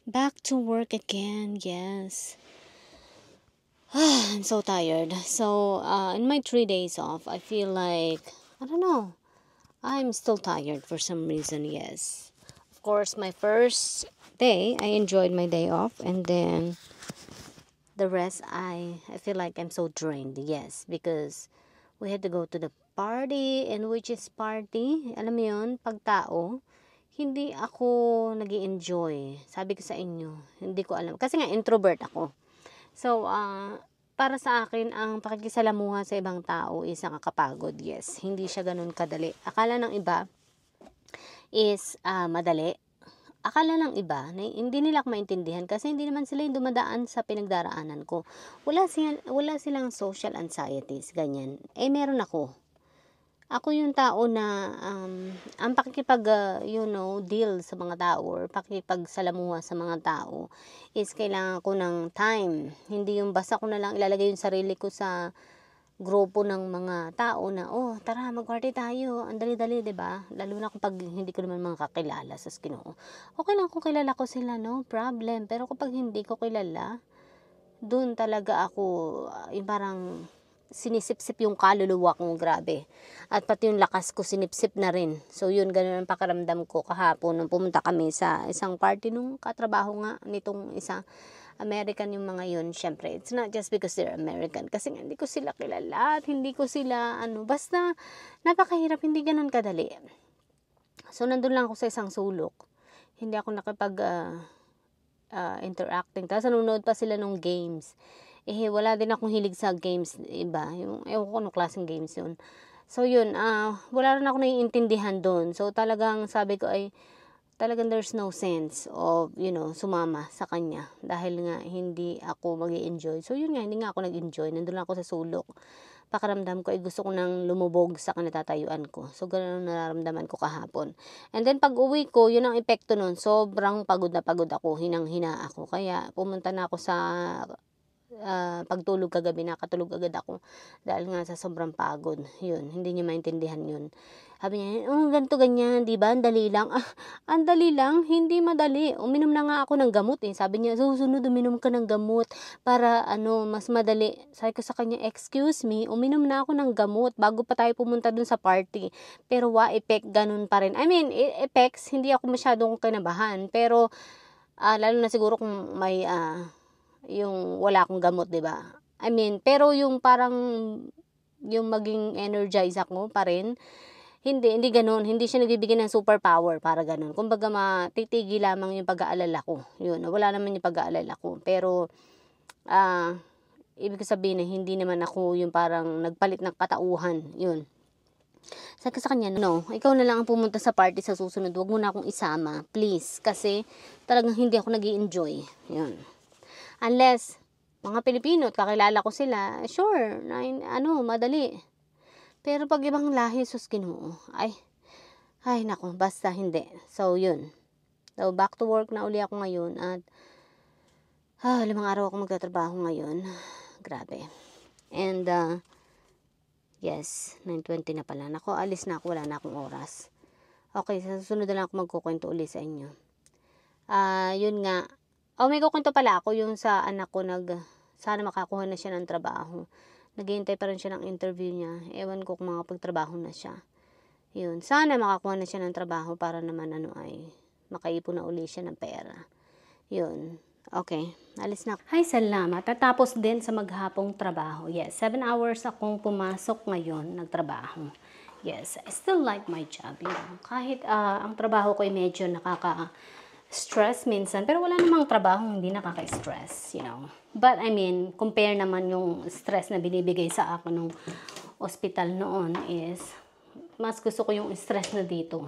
Back to work again, yes. I'm so tired. So, in my 3 days off, I feel like, I don't know, I'm still tired for some reason, yes. Of course, my first day, I enjoyed my day off, and then the rest, I feel like I'm so drained, yes, because we had to go to the party, and which is party, alam mo yun, pag tao, hindi ako nag-enjoy. Sabi ko sa inyo, hindi ko alam. Kasi nga, introvert ako. So, para sa akin, ang pakikisalamuha sa ibang tao is nakakapagod. Yes, hindi siya ganun kadali. Akala ng iba is madali. Akala ng iba na hindi nila ako maintindihan kasi hindi naman sila yung dumadaan sa pinagdaraanan ko. Wala silang social anxieties, ganyan. Eh, meron ako. Ako yung tao na ang pakikipag, deal sa mga tao or pakikipagsalamuha sa mga tao is kailangan ko ng time. Hindi yung basta ko na lang ilalagay yung sarili ko sa grupo ng mga tao na, oh, tara, mag-party tayo. Ang dali-dali, 'di ba? Lalo na kapag hindi ko naman mga kakilala sa Ginoo. Okay lang kung kilala ko sila, no problem. Pero kapag hindi ko kilala, doon talaga ako, yung parang sinisip-sip yung kaluluwa ko, grabe. At pati yung lakas ko sinipsip na rin. So yun, ganun ang pakiramdam ko kahapon nung pumunta kami sa isang party nung katrabaho nga nitong isa American yung mga yun. Syempre, it's not just because they're American. Kasi nga, hindi ko sila kilala at hindi ko sila, basta napakahirap, hindi ganun kadali. So, nandun lang ako sa isang sulok. Hindi ako nakipag interacting. Tapos nanonood pa sila ng games. Wala din akong hilig sa games, iba. Ewan ko anong klaseng games yun. So, yun, wala rin ako naiintindihan doon. So, talagang sabi ko ay, talagang there's no sense of, sumama sa kanya. Dahil nga, hindi ako mag-i-enjoy. So, yun nga, hindi nga ako nag-enjoy. Nandun lang ako sa sulok. Pakiramdam ko ay gusto ko nang lumubog sa kinatatayuan ko. So, ganun ang nararamdaman ko kahapon. And then, pag uwi ko, yun ang epekto nun. Sobrang pagod na pagod ako. Hinang-hina ako. Kaya, pumunta na ako sa pagtulog kagabi, nakatulog agad ako dahil nga sa sobrang pagod. Yun, hindi niya maintindihan yun. Sabi niya, ganito ganyan, di ba? Ang dali lang. Ang dali lang, hindi madali. Uminom na nga ako ng gamot eh. Sabi niya, susunod uminom ka ng gamot para mas madali. Sabi ko sa kanya, excuse me, uminom na ako ng gamot bago pa tayo pumunta dun sa party. Pero effect, ganun pa rin. I mean, effects, hindi ako masyadong kinabahan. Pero, lalo na siguro kung may, yung wala akong gamot, 'di ba? I mean, pero yung parang yung maging energize ako pa rin, hindi ganoon, hindi siya nagbibigay ng superpower para ganoon. Kumbaga matitigil lamang yung pag-aalala ko. Yun, wala naman yung pag-aalala ko. Pero ibig sabihin na hindi naman ako yung parang nagpalit ng katauhan. Yun. Sabi ko sa kanya, no, ikaw na lang ang pumunta sa party sa susunod. Huwag mo na akong isama, please. Kasi talagang hindi ako nag-i-enjoy. Yun. Unless, mga Pilipino at kakilala ko sila, sure, madali. Pero pag ibang lahi, sus Ginoo, ay nako, basta hindi. So, yun. So, back to work na uli ako ngayon at 5 araw ako magtatrabaho ngayon. Grabe. And, yes, 9:20 na pala. Nako, alis na ako, wala na akong oras. Okay, sa susunod na lang ako magkukwento uli sa inyo. Yun nga, may kukwento pala ako yung sa anak ko sana makakuha na siya ng trabaho. Naghihintay pa rin siya ng interview niya. Ewan ko kung makapagtrabaho na siya. Yun, sana makakuha na siya ng trabaho para naman makaipon na uli siya ng pera. Yun. Okay, alis na. Hi, salamat. Tatapos din sa maghapong trabaho. Yes, 7 hours akong pumasok ngayon, nagtrabaho. Yes, I still like my job, Kahit ang trabaho ko ay medyo stress minsan, pero wala namang trabaho hindi nakaka-stress, But I mean, compare naman yung stress na binibigay sa ako nung ospital noon is, mas gusto ko yung stress na dito.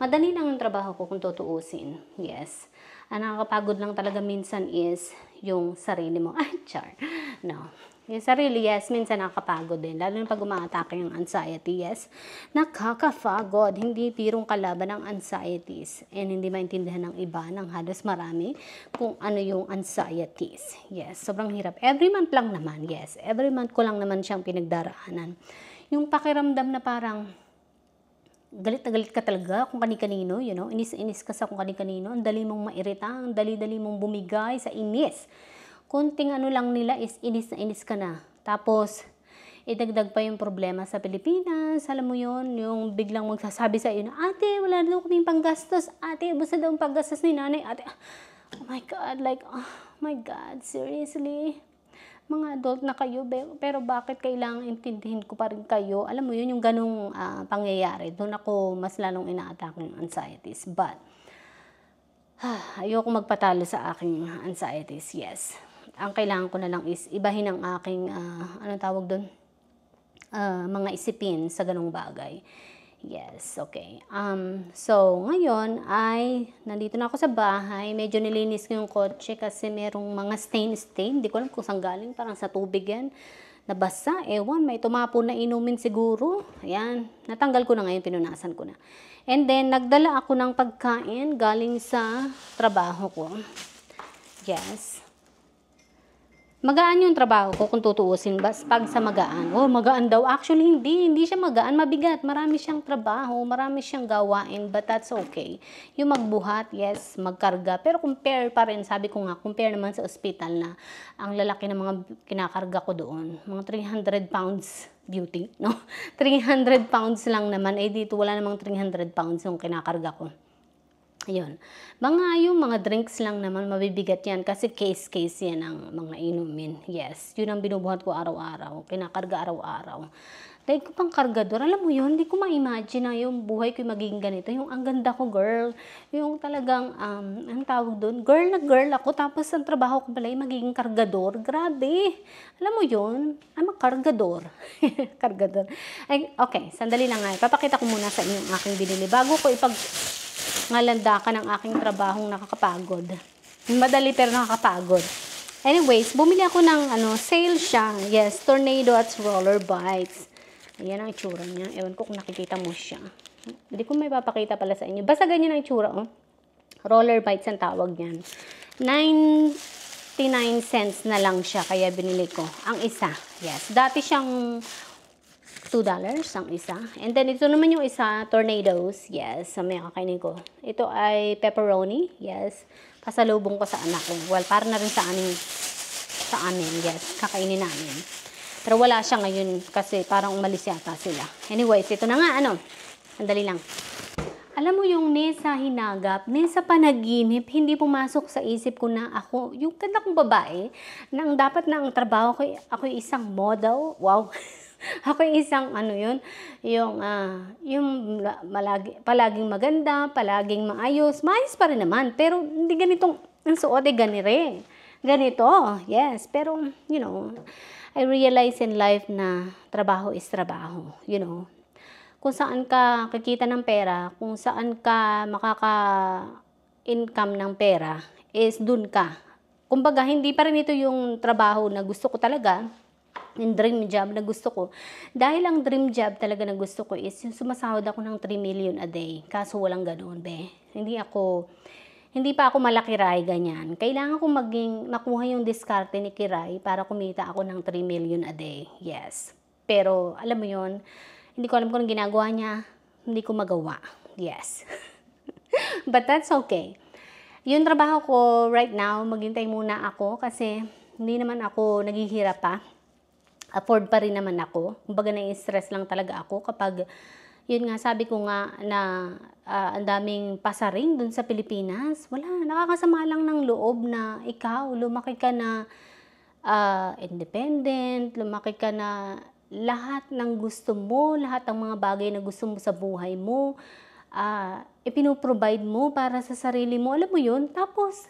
Madali lang ang trabaho ko kung tutuusin. Yes. Ang nakakapagod lang talaga minsan is yung sarili mo. Char. No. Yung sarili, yes, minsan nakakapagod din. Lalo na pag umaatake yung anxiety, yes. Nakakapagod. Hindi pirong kalaban ng anxieties. And hindi maintindihan ng iba, ng halos marami, kung ano yung anxieties. Yes, sobrang hirap. Every month lang naman, yes. Every month ko lang naman siyang pinagdaraanan. Yung pakiramdam na parang, galit na galit ka talaga kung kani-kanino, inis-inis ka sa kung kani-kanino, ang dali mong mairita, ang dali-dali mong bumigay sa inis. Konting ano lang nila is inis na inis ka na. Tapos, idagdag pa yung problema sa Pilipinas, alam mo yon, yung biglang magsasabi sa iyo na, ate, wala na daw kaming panggastos, ate, basta daw ang panggastos ni nanay, ate, oh my God, like, oh my God, seriously? Mga adult na kayo, pero bakit kailangan intindihin ko pa rin kayo? Alam mo yun, yung ganong pangyayari, doon ako mas lalong ina-attack yung anxieties. But, ayoko magpatalo sa aking anxieties, yes. Ang kailangan ko na lang is ibahin ang aking, anong tawag doon? Mga isipin sa ganong bagay. Yes, okay. So, ngayon ay nandito na ako sa bahay. Medyo nilinis ko yung kotse kasi merong mga stain. Hindi ko alam kung saan galing. Parang sa tubig yan. Nabasa, ewan. May tumapon na inumin siguro. Ayan. Natanggal ko na ngayon. Pinunasan ko na. And then, nagdala ako ng pagkain galing sa trabaho ko. Yes. Magaan yung trabaho ko kung tutuusin pag sa magaan. Oh, magaan daw. Actually, hindi siya magaan. Mabigat. Marami siyang trabaho. Marami siyang gawain. But that's okay. Yung magbuhat, yes, magkarga. Pero compare pa rin, sabi ko nga, compare naman sa ospital na ang lalaki ng mga kinakarga ko doon. Mga 300 pounds beauty, no? 300 pounds lang naman. Eh, dito wala namang 300 pounds yung kinakarga ko. Ayun. Yung mga drinks lang naman, mabibigat yan kasi case yan ang mga inumin. Yes, yun ang binubuhat ko araw-araw, kinakarga araw-araw. Dahil ko pang kargador, alam mo yun, hindi ko ma-imagine na yung buhay ko magiging ganito. Yung ang ganda ko, girl. Yung talagang, ang tawag doon, girl na girl ako, tapos ang trabaho ko pala yung magiging kargador. Grabe. Alam mo yun, I'm a kargador. Kargador. Ay, okay, sandali lang nga. Papakita ko muna sa inyo ang aking binili. Bago ko ngalanda ka ng aking trabahong nakakapagod. Madali pero nakakapagod. Anyways, bumili ako ng sale siya. Yes, Tornado at Roller Bikes. Ayan ang itsura niya. Ewan ko kung nakikita mo siya. Hindi ko may papakita pala sa inyo. Basta ganyan ang itsura, oh. Roller Bikes ang tawag niyan. 99 cents na lang siya, kaya binili ko. Ang isa. Yes. Dati siyang $2 ang isa. And then, ito naman yung isa, Tornadoes. Yes, may kakainin ko. Ito ay pepperoni. Yes. Pasalubong ko sa anak ko. Well, para na rin sa amin. Yes, kakainin namin. Pero wala siya ngayon kasi parang umalis yata sila. Anyways, ito na nga, sandali lang. Alam mo yung sa hinagap, sa panaginip, hindi pumasok sa isip ko na ako, yung ganda kong babae, na ang dapat na ang trabaho ko, ako isang model. Wow. Ako isang yung palaging maganda, palaging maayos pa rin naman. Pero hindi ganitong, ang suot ganito, yes. Pero, I realize in life na trabaho is trabaho, Kung saan ka kikita ng pera, kung saan ka makaka-income ng pera, is dun ka. Kumbaga, hindi pa rin ito yung trabaho na gusto ko talaga, yung dream job na gusto ko. Dahil ang dream job talaga na gusto ko is yung sumasahod ako ng 3 million a day. Kaso walang ganoon, be. Hindi pa ako malaki Ray, ganyan. Kailangan ko makuha yung diskarte ni Kiray para kumita ako ng 3 million a day. Yes. Pero, alam mo yun, hindi ko alam kung anong ginagawa niya. Hindi ko magawa. Yes. But that's okay. Yung trabaho ko right now, maghintay muna ako kasi hindi naman ako naghihirap pa. Afford pa rin naman ako. Kumbaga na-stress lang talaga ako kapag, yun nga, sabi ko nga na ang daming pasaring dun sa Pilipinas. Wala, nakakasama lang ng loob na ikaw, lumaki ka na independent, lumaki ka na lahat ng gusto mo, lahat ng mga bagay na gusto mo sa buhay mo, ipinoprovide mo para sa sarili mo. Alam mo yun? Tapos,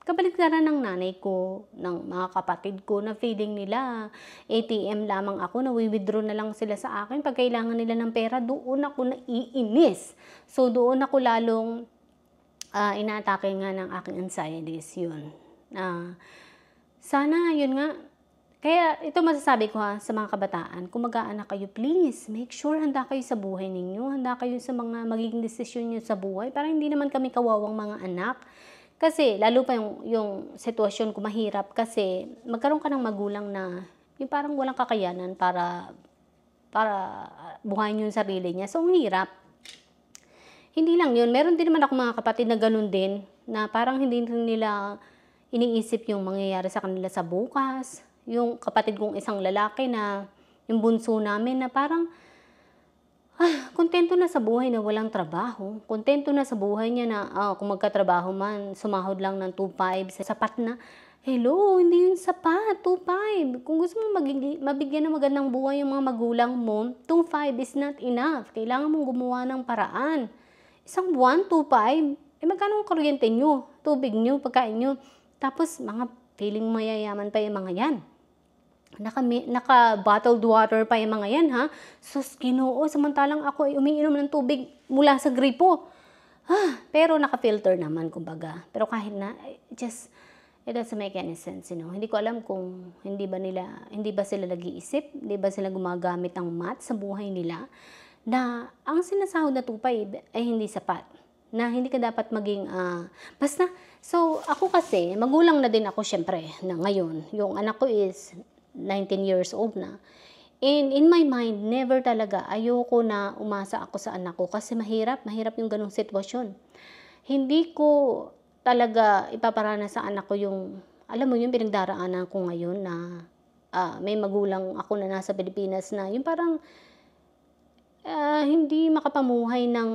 kabaligtaran ng nanay ko, ng mga kapatid ko, na feeling nila, ATM lamang ako, nawi-withdraw na lang sila sa akin. Pag kailangan nila ng pera, doon ako naiinis. So, doon ako lalong inaatake nga ng aking anxieties, yun. Sana, yun nga, kaya ito masasabi ko sa mga kabataan, kung mag-aanak kayo, please, make sure handa kayo sa buhay ninyo, handa kayo sa mga magiging desisyon nyo sa buhay, para hindi naman kami kawawang mga anak. Kasi, lalo pa yung sitwasyon ko mahirap kasi magkaroon ka ng magulang na yung parang walang kakayanan para buhayin yung sarili niya. So, ang hirap. Hindi lang yun, meron din naman ako mga kapatid na ganun din, na parang hindi rin nila iniisip yung mangyayari sa kanila sa bukas. Yung kapatid kong isang lalaki na, yung bunso namin na parang, kontento na sa buhay na walang trabaho. Kontento na sa buhay niya na kung magkatrabaho man, sumahod lang ng 2,500, sapat na. Hello, hindi yun sapat, 2,500. Kung gusto mo mabigyan ng magandang buhay yung mga magulang mo, 2,500 is not enough. Kailangan mong gumawa ng paraan. Isang buwan, 2,500. Magkano ang kuryente nyo, tubig nyo, pagkain nyo. Tapos, mga feeling mayayaman pa yung mga yan. Naka-bottled water pa yung mga yan, ha? Sus, Ginoo, samantalang ako ay umiinom ng tubig mula sa gripo. Pero naka-filter naman, kumbaga. Pero kahit na, it doesn't make any sense, Hindi ko alam kung hindi ba sila nag-iisip, hindi ba sila gumagamit ng math sa buhay nila, na ang sinasahod na 2,500 ay hindi sapat. Na hindi ka dapat maging, basta, so ako kasi, magulang na din ako syempre, na ngayon, yung anak ko is 19 years old na. And in my mind, never talaga, ayoko na umasa ako sa anak ko kasi mahirap yung ganong sitwasyon. Hindi ko talaga ipaparana sa anak ko yung, alam mo yung pinagdaraanan ko ngayon na may magulang ako na nasa Pilipinas na yung parang hindi makapamuhay ng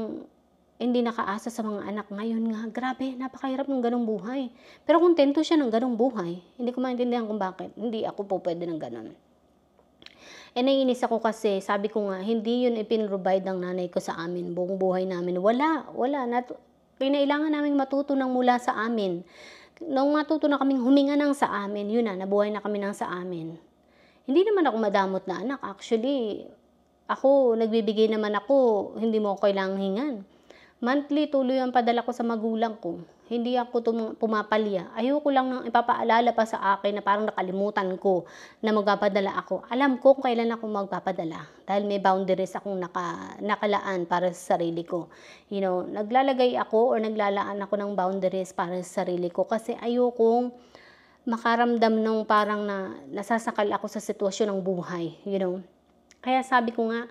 hindi nakaasa sa mga anak. Ngayon nga, grabe, napakahirap ng ganong buhay. Pero kontento siya ng ganong buhay. Hindi ko maintindihan kung bakit. Hindi ako po pwede ng ganon. Naiinis ako kasi, sabi ko nga, hindi yun ipinrovide ng nanay ko sa amin. Buong buhay namin. Wala. Kailangan naming matuto ng mula sa amin. Nung matuto na kaming huminga ng sa amin, yun na, nabuhay na kami ng sa amin. Hindi naman ako madamot na anak. Actually, nagbibigay naman ako, hindi mo ako kailangang hingan. Monthly, tuloy ang padala ko sa magulang ko. Hindi ako pumapalya. Ayoko lang nang ipapaalala pa sa akin na parang nakalimutan ko na magpapadala ako. Alam ko kung kailan ako magpapadala. Dahil may boundaries akong nakalaan para sa sarili ko. Naglalagay ako or naglalaan ako ng boundaries para sa sarili ko. Kasi ayokong makaramdam ng parang nasasakal ako sa sitwasyon ng buhay. Kaya sabi ko nga,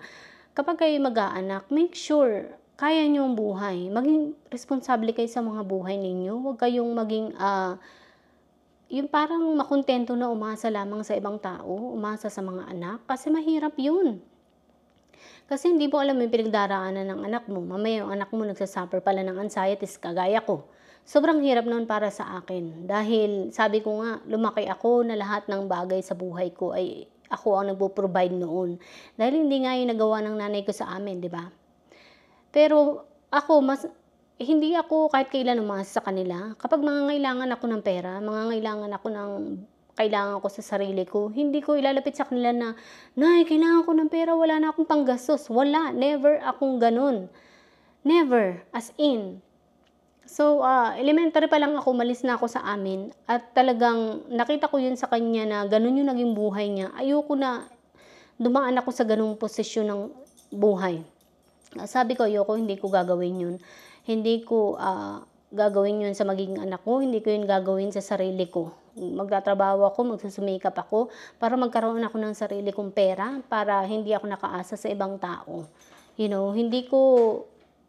kapag kayo mag-aanak, make sure kaya nyo ang buhay. Maging responsable kayo sa mga buhay ninyo. Huwag kayong maging, yung parang makontento na umasa lamang sa ibang tao, umasa sa mga anak. Kasi mahirap yun. Kasi hindi mo alam yung pinagdaraanan ng anak mo. Mamaya yung anak mo nagsasuffer pala ng anxieties, kagaya ko. Sobrang hirap noon para sa akin. Dahil sabi ko nga, lumaki ako na lahat ng bagay sa buhay ko ay ako ang nagpo-provide noon. Dahil hindi nga yung nagawa ng nanay ko sa amin, di ba? Pero ako, hindi ako kahit kailan umasa sa kanila. Kapag nangangailangan ako ng pera, kailangan ko sa sarili ko, hindi ko ilalapit sa kanila na, Nay, kailangan ko ng pera, wala na akong panggastos. Wala, never akong ganun. Never, as in. So, elementary pa lang ako, malis na ako sa amin. At talagang nakita ko yun sa kanya na ganun yung naging buhay niya. Ayoko na dumaan ako sa ganung posisyon ng buhay. Sabi ko, ayoko, hindi ko gagawin yun. Hindi ko gagawin yun sa magiging anak ko. Hindi ko yun gagawin sa sarili ko. Magtatrabaho ako, magsusumikap ako para magkaroon ako ng sarili kong pera para hindi ako nakaasa sa ibang tao. Hindi ko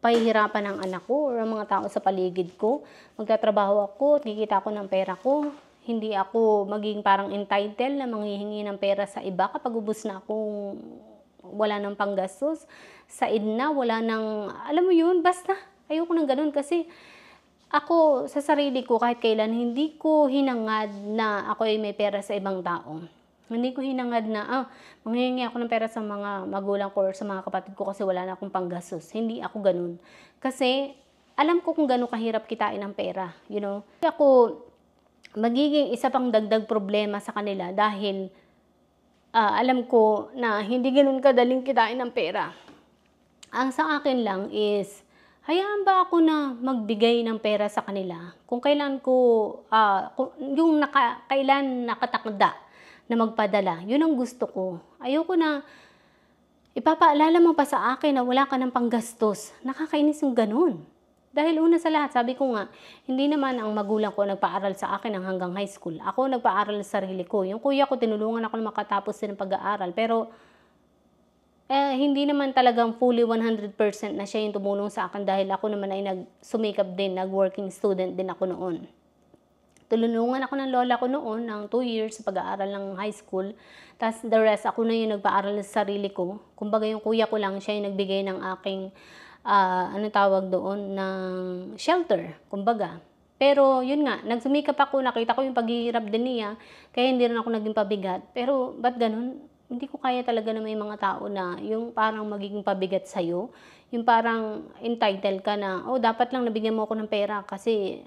pahihirapan ang anak ko or ang mga tao sa paligid ko. Magtatrabaho ako, kikita ko ng pera ko. Hindi ako maging parang entitled na manghihingi ng pera sa iba kapag ubos na akong wala nang panggastos, said na, wala nang, alam mo yun, basta, ayoko nang ganun kasi ako sa sarili ko kahit kailan hindi ko hinangad na ako ay may pera sa ibang tao. Hindi ko hinangad na, manghihingi ako ng pera sa mga magulang ko or sa mga kapatid ko kasi wala na akong panggastos. Hindi ako ganun. Kasi, alam ko kung gano'ng kahirap kitain ang pera, Ako, magiging isa pang dagdag problema sa kanila dahil alam ko na hindi ganun kadaling kitain ng pera. Ang sa akin lang is, hayaan ba ako na magbigay ng pera sa kanila? Kung kailan ko, kailan nakatakda na magpadala, yun ang gusto ko. Ayoko na ipapaalala mo pa sa akin na wala ka ng panggastos. Nakakainis yung ganun. Dahil una sa lahat, sabi ko nga, hindi naman ang magulang ko nagpaaral sa akin ng hanggang high school. Ako nagpaaral sa sarili ko. Yung kuya ko, tinulungan ako na makatapos din ng pag-aaral. Pero hindi naman talagang fully 100% na siya yung tumulong sa akin dahil ako naman ay nagsumikap din, nag-working student din ako noon. Tulungan ako ng lola ko noon ng 2 years sa pag-aaral ng high school. Tapos the rest, ako na yung nagpaaral sa sarili ko. Kumbaga yung kuya ko lang, siya yung nagbigay ng aking, ano tawag doon, ng shelter, kumbaga. Pero yun nga, nagsumikap ako, nakita ko yung paghihirap din niya, kaya hindi rin ako naging pabigat. Pero ba't ganun? Hindi ko kaya talaga na may mga tao na yung parang magiging pabigat sa'yo. Yung parang entitled ka na, oh dapat lang nabigyan mo ako ng pera kasi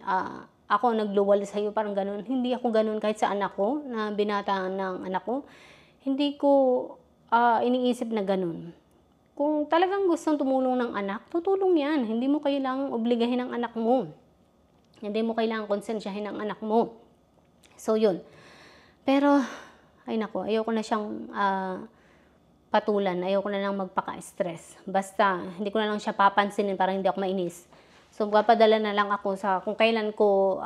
ako nagluwal sa'yo, parang ganun. Hindi ako ganun kahit sa anak ko, na binataan ng anak ko. Hindi ko iniisip na ganun. Kung talagang gustong tumulong ng anak, tutulong yan. Hindi mo kailangang obligahin ang anak mo. Hindi mo kailangang konsensyahin ang anak mo. So, yun. Pero, ay nako, ayoko na siyang patulan. Ayoko na lang magpaka-stress. Basta, hindi ko na lang siya papansinin para hindi ako mainis. So, papadala na lang ako sa kung kailan ko,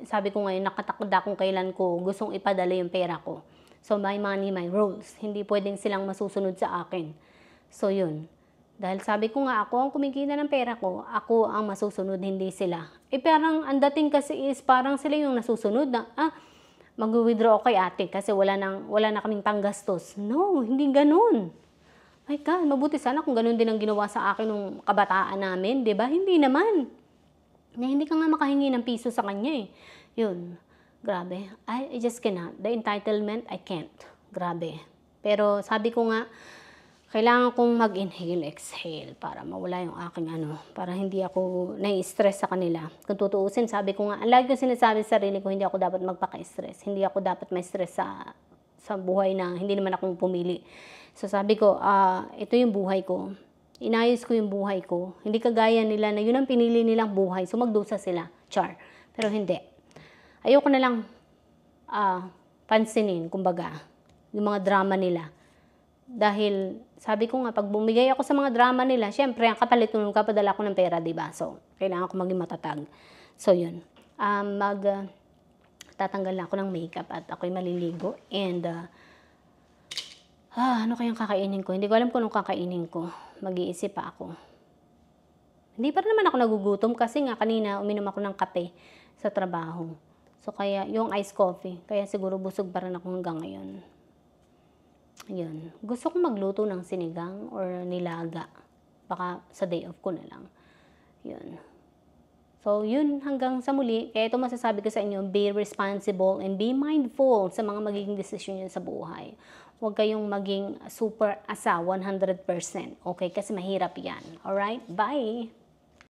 sabi ko ngayon, nakatakda kung kailan ko gustong ipadala yung pera ko. So, my money, my rules. Hindi pwedeng silang masusunod sa akin. So, yun. Dahil sabi ko nga, ako ang kumikita ng pera ko, ako ang masusunod, hindi sila. Parang ang dating kasi is parang sila yung nasusunod na, mag-withdraw ako kay ate kasi wala na kaming panggastos. No, hindi ganun. My God, mabuti sana kung ganun din ang ginawa sa akin nung kabataan namin, di ba? Hindi naman. Hindi ka nga makahingi ng piso sa kanya eh. Yun, grabe. I just cannot. The entitlement, I can't. Grabe. Pero sabi ko nga, kailangan kong mag-inhale, exhale para mawala yung aking para hindi ako nai-stress sa kanila. Kung tutuusin, sabi ko nga, lagi ko sinasabi sa sarili ko, hindi ako dapat magpaka-stress. Hindi ako dapat ma-stress sa buhay na hindi naman akong pumili. So sabi ko, ito yung buhay ko. Inayos ko yung buhay ko. Hindi kagaya nila na yun ang pinili nilang buhay. So magdusa sila. Char. Pero hindi. Ayoko na lang pansinin, kumbaga, yung mga drama nila. Dahil sabi ko nga, pag bumigay ako sa mga drama nila, syempre, ang kapalit ko nung kapadala ko ng pera, diba? So, kailangan ko maging matatag. So, yun. Tatanggal na ako ng makeup at ako'y maliligo. And, ano kayang kakainin ko? Hindi ko alam kung anong kakainin ko. Mag-iisip pa ako. Hindi pa rin naman ako nagugutom kasi nga kanina uminom ako ng kape sa trabaho. So, kaya yung iced coffee. Kaya siguro busog pa rin ako hanggang ngayon. Yun. Gusto kong magluto ng sinigang or nilaga. Baka sa day off ko na lang. Yun. So, yun hanggang sa muli. Kaya ito masasabi ko sa inyo, be responsible and be mindful sa mga magiging desisyon nyo sa buhay. Huwag kayong maging super asa 100%. Okay? Kasi mahirap yan. Alright? Bye!